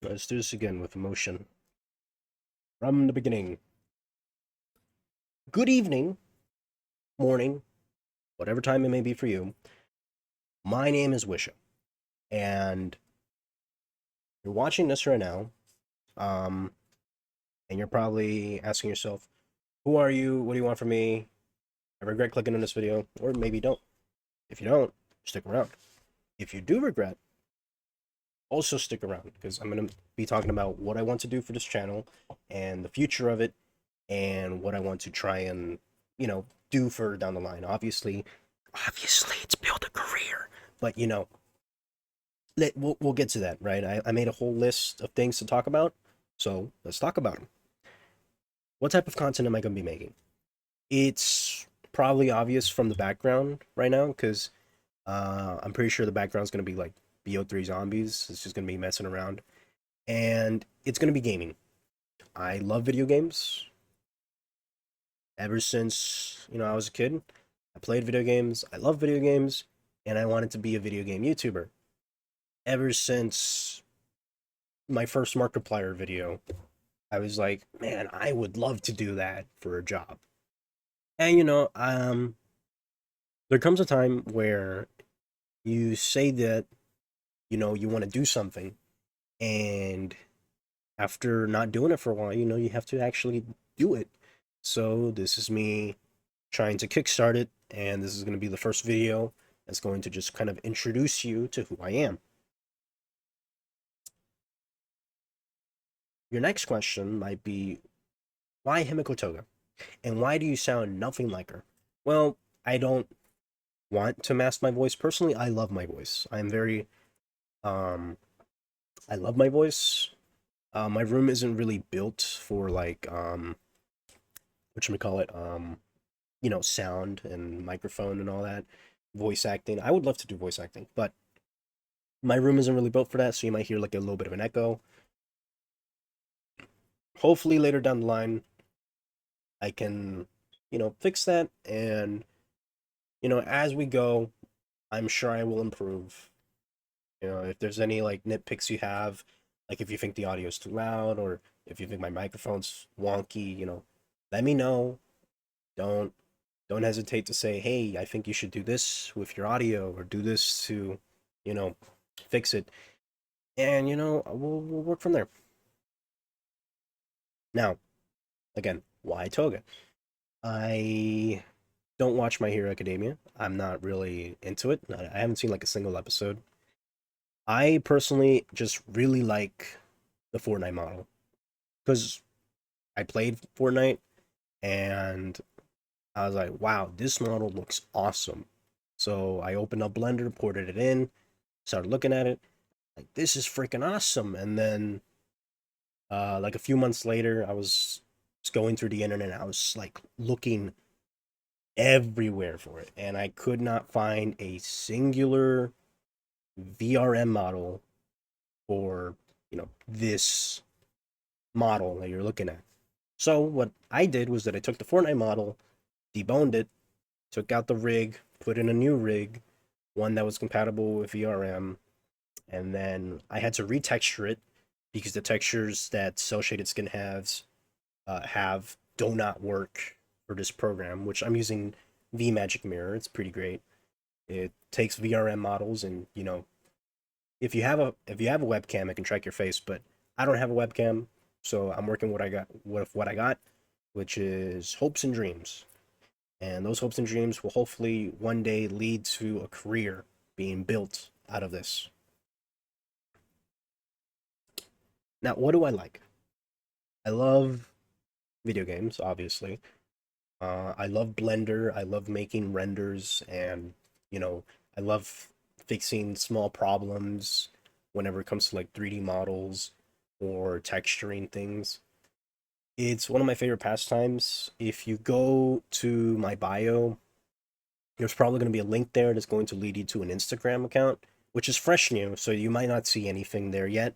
Let's do this again with emotion. From the beginning. Good evening, morning, whatever time it may be for you. My name is Wisha, and you're watching this right now. Um, and you're probably asking yourself, "Who are you? What do you want from me? I regret clicking on this video, or maybe you don't. If you don't, stick around. If you do regret, also stick around because I'm gonna be talking about what I want to do for this channel and the future of it, and what I want to try and do further down the line. Obviously, it's build a career, but we'll get to that, right? I made a whole list of things to talk about, so let's talk about them. What type of content am I going to be making? It's probably obvious from the background right now, because I'm pretty sure the background's going to be like BO3 zombies. It's just going to be messing around, and it's going to be gaming. I love video games. Ever since I was a kid, I played video games. I love video games, and I wanted to be a video game YouTuber. Ever since my first Markiplier video, I was like, man, I would love to do that for a job. And there comes a time where you say that you want to do something, and after not doing it for a while, you have to actually do it. So this is me trying to kickstart it, and this is going to be the first video that's going to just kind of introduce you to who I am. Your next question might be, why Himiko Toga? And why do you sound nothing like her? Well, I don't want to mask my voice. Personally, I love my voice. Um I love my voice. My room isn't really built for like what should we call it? Sound and microphone and all that. Voice acting. I would love to do voice acting, but my room isn't really built for that, so you might hear like a little bit of an echo. Hopefully later down the line I can, fix that, and as we go, I'm sure I will improve. If there's any like nitpicks you have, like if you think the audio is too loud or if you think my microphone's wonky, let me know. Don't don't hesitate to say, "Hey, I think you should do this with your audio or do this to, you know, fix it." And we'll work from there. Now, again, why Toga? I don't watch My Hero Academia. I'm not really into it. I haven't seen like a single episode. I personally just really like the Fortnite model because I played Fortnite and I was like, wow, this model looks awesome. So I opened up Blender, ported it in, started looking at it, like this is freaking awesome. And then like a few months later, I was just going through the internet. I was like looking everywhere for it, and I could not find a singular VRM model for this model that you're looking at. So what I did was that I took the Fortnite model, deboned it, took out the rig, put in a new rig, one that was compatible with VRM, and then I had to retexture it because the textures that cell shaded skin have do not work for this program, which I'm using VMagic Mirror. It's pretty great. It takes VRM models, and if you have a webcam, it can track your face, but I don't have a webcam, so I'm working with what I got, which is hopes and dreams. And those hopes and dreams will hopefully one day lead to a career being built out of this. Now, what do I like? I love video games, obviously. I love Blender. I love making renders, and I love fixing small problems whenever it comes to like 3D models or texturing things. It's one of my favorite pastimes. If you go to my bio, there's probably going to be a link there that's going to lead you to an Instagram account, which is fresh new, so you might not see anything there yet.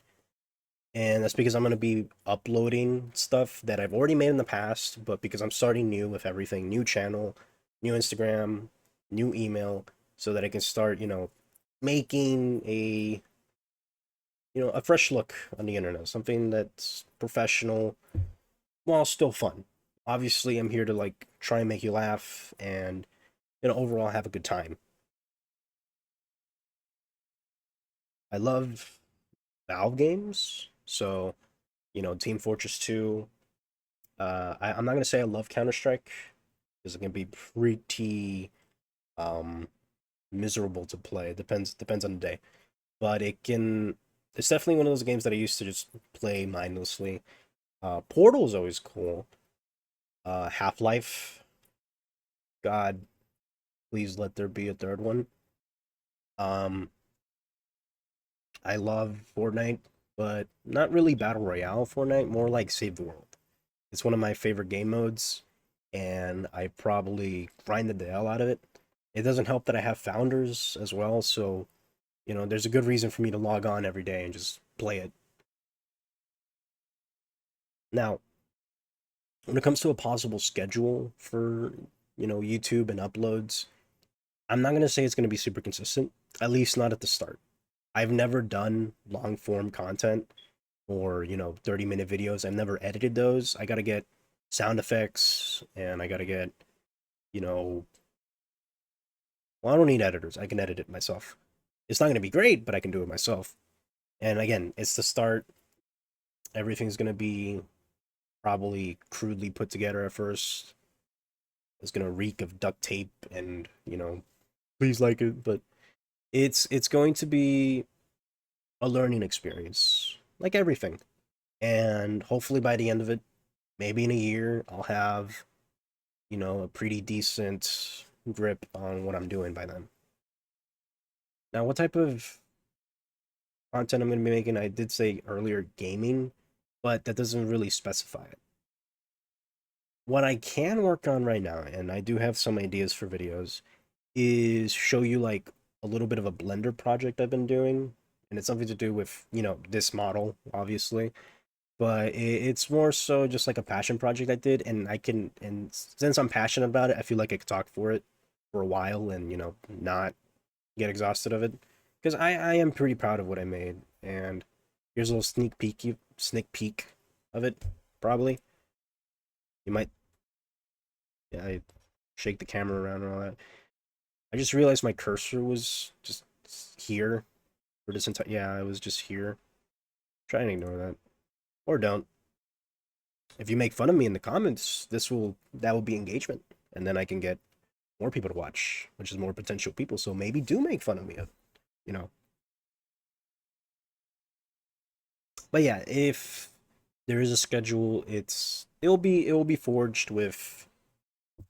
And that's because I'm going to be uploading stuff that I've already made in the past, but because I'm starting new with everything, new channel, new Instagram, new email, so that I can start, making a fresh look on the internet, something that's professional while still fun. Obviously, I'm here to like try and make you laugh and overall have a good time. I love Valve games, so Team Fortress 2. I'm not gonna say I love Counter Strike because it can be pretty um miserable to play. It depends on the day, but It's definitely one of those games that I used to just play mindlessly. Portal is always cool. Half Life. God, please let there be a third one. Um, I love Fortnite, but not really Battle Royale Fortnite, more like Save the World. It's one of my favorite game modes, and I probably grinded the hell out of it. It doesn't help that I have founders as well, so there's a good reason for me to log on every day and just play it. Now, when it comes to a possible schedule for, YouTube and uploads, I'm not gonna say it's gonna be super consistent, at least not at the start. I've never done long form content or 30-minute videos. I've never edited those. I gotta get sound effects and I gotta get you know well, I don't need editors. I can edit it myself. It's not gonna be great, but I can do it myself. And again, it's the start. Everything's gonna be probably crudely put together at first. It's gonna reek of duct tape and please like it, but it's going to be a learning experience, like everything. And hopefully by the end of it, maybe in a year, I'll have, a pretty decent grip on what I'm doing by then. Now, what type of content I'm going to be making, I did say earlier gaming, but that doesn't really specify it. What I can work on right now, and I do have some ideas for videos, is show you like a little bit of a Blender project I've been doing. And it's something to do with, this model, obviously. But it's more so just like a passion project I did, and since I'm passionate about it, I feel like I could talk for it for a while and not get exhausted of it, because I am pretty proud of what I made. And here's a little sneak peek of it. Probably you might, yeah, I shake the camera around and all that. I just realized my cursor was just here for this entire. Yeah, it was just here. Try and ignore that, or don't. If you make fun of me in the comments, that will be engagement, and then I can get more people to watch, which is more potential people. So maybe do make fun of me, you know. But yeah, if there is a schedule, it will be forged with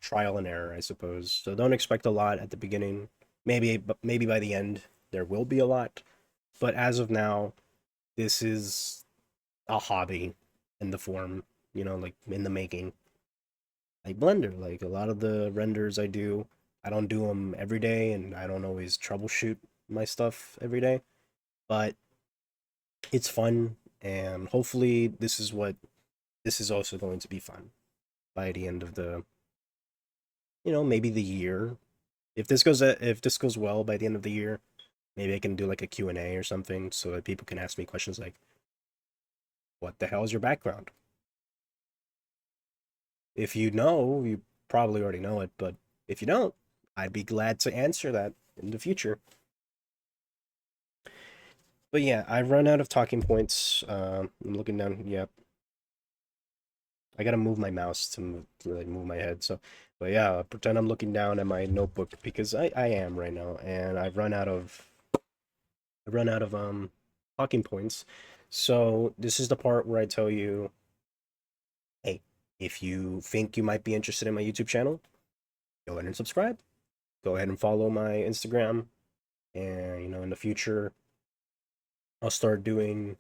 trial and error, I suppose. So don't expect a lot at the beginning. Maybe by the end there will be a lot. But as of now, this is a hobby in the form, like in the making. Like Blender, like a lot of the renders I do, I don't do them every day, and I don't always troubleshoot my stuff every day. But it's fun, and hopefully this is also going to be fun by the end of maybe the year. If this goes well by the end of the year, maybe I can do like a Q&A or something so that people can ask me questions like, what the hell is your background? If you know, you probably already know it, but if you don't, I'd be glad to answer that in the future. But yeah, I've run out of talking points. I'm looking down. Yep, I gotta move my mouse to like move my head. So, but yeah, pretend I'm looking down at my notebook because I am right now, and I've run out of talking points. So this is the part where I tell you, hey, if you think you might be interested in my YouTube channel, go ahead and subscribe. Go ahead and follow my Instagram, and in the future, I'll start doing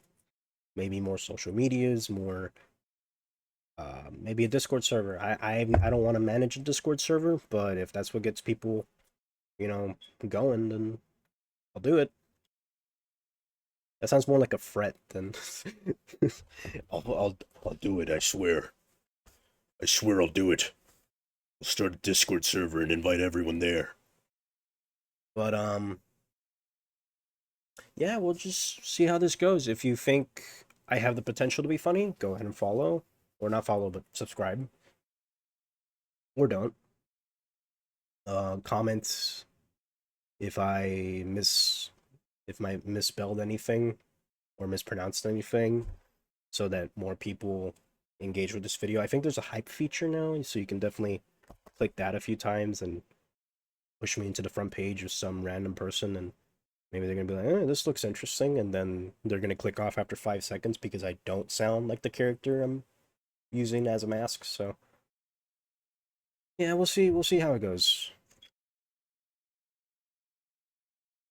maybe more social medias, more maybe a Discord server. I don't want to manage a Discord server, but if that's what gets people, going, then I'll do it. That sounds more like a threat than I'll do it, I swear. I swear I'll do it. I'll start a Discord server and invite everyone there. But yeah, we'll just see how this goes. If you think I have the potential to be funny, go ahead and follow, or not follow, but subscribe, or don't. Comment if I misspelled anything or mispronounced anything, so that more people engage with this video. I think there's a hype feature now, so you can definitely click that a few times and push me into the front page with some random person, and maybe they're gonna be like, this looks interesting, and then they're gonna click off after 5 seconds because I don't sound like the character I'm using as a mask. So yeah, we'll see. We'll see how it goes.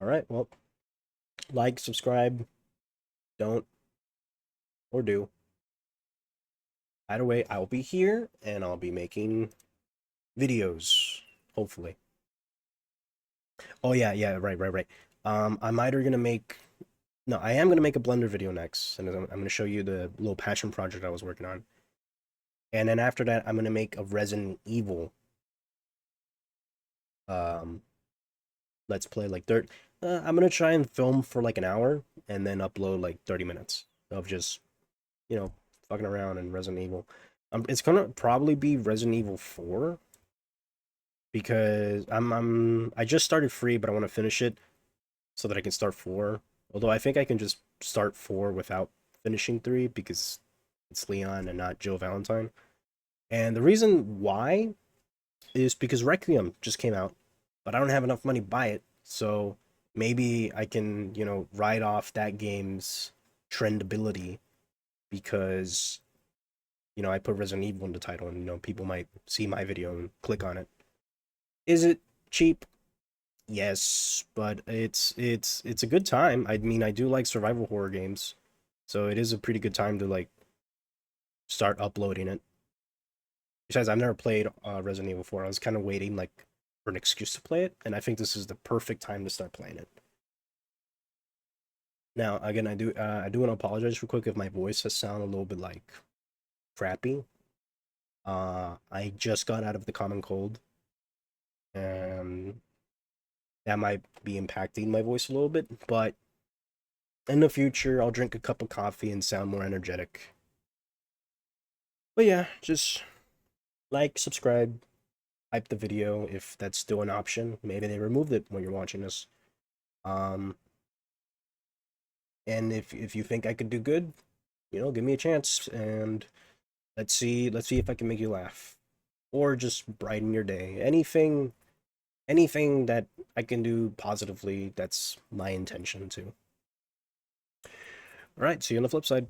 All right. Well, like, subscribe, don't, or do. Either way, I'll be here and I'll be making videos. Hopefully. Oh yeah, yeah, right. I'm either gonna make no, I am gonna make a Blender video next, and I'm gonna show you the little passion project I was working on. And then after that, I'm gonna make a Resident Evil um let's play like third. I'm gonna try and film for like an hour and then upload like 30 minutes of just you know fucking around in Resident Evil. It's gonna probably be Resident Evil 4 because I just started 3, but I want to finish it so that I can start 4. Although I think I can just start 4 without finishing 3 because it's Leon and not Jill Valentine. And the reason why is because Requiem just came out, but I don't have enough money to buy it. So maybe I can, ride off that game's trendability because, I put Resident Evil in the title and, people might see my video and click on it. Is it cheap? Yes, but it's a good time. I mean, I do like survival horror games, so it is a pretty good time to like start uploading it. Besides, I've never played Resident Evil 4. I was kind of waiting like for an excuse to play it, and I think this is the perfect time to start playing it. Now, again, I do want to apologize real quick if my voice has sound a little bit like crappy. I just got out of the common cold, and that might be impacting my voice a little bit, but in the future, I'll drink a cup of coffee and sound more energetic. But yeah, just like, subscribe, hype the video if that's still an option. Maybe they removed it when you're watching this. Um, and if you think I could do good, give me a chance and let's see if I can make you laugh or just brighten your day. Anything that I can do positively, that's my intention too. All right, see you on the flip side.